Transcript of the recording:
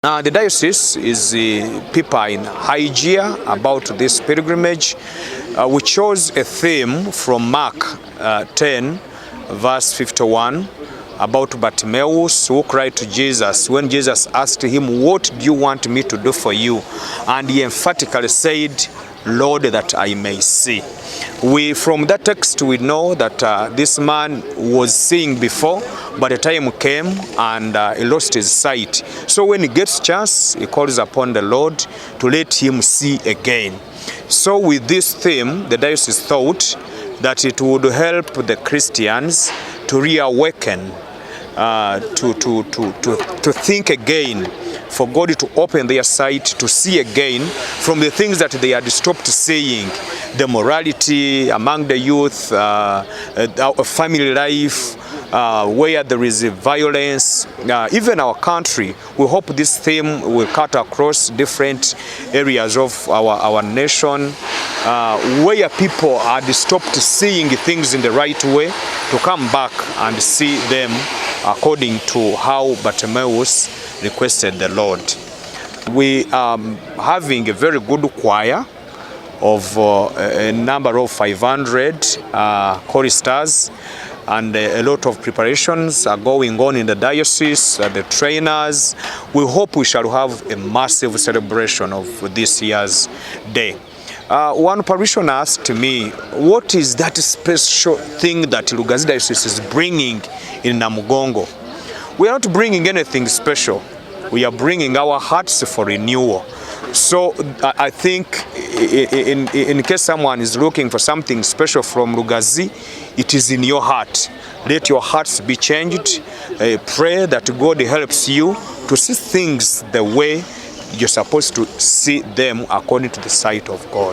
The diocese is people in high gear about this pilgrimage. We chose a theme from Mark 10 verse 51 about Bartimaeus who cried to Jesus when Jesus asked him, "What do you want me to do for you?" And he emphatically said, "Lord, that I may see." From that text we know that this man was seeing before, but the time came and he lost his sight. So when he gets chance, he calls upon the Lord to let him see again. So with this theme, the diocese thought that it would help the Christians to reawaken, to think again, for God to open their sight to see again from the things that they had stopped seeing, the morality among the youth, family life, where there is violence, even our country. We hope this theme will cut across different areas of our nation, where people had stopped seeing things in the right way, to come back and see them according to how Bartimaeus requested the Lord. We are having a very good choir of a number of 500 choristers, and a lot of preparations are going on in the diocese, the trainers. We hope we shall have a massive celebration of this year's day. One parishioner asked me, what is that special thing that Lugazi Diocese is bringing in Namugongo? We are not bringing anything special. We are bringing our hearts for renewal. So I think in case someone is looking for something special from Lugazi, it is in your heart. Let your hearts be changed. Pray that God helps you to see things the way you're supposed to see them according to the sight of God.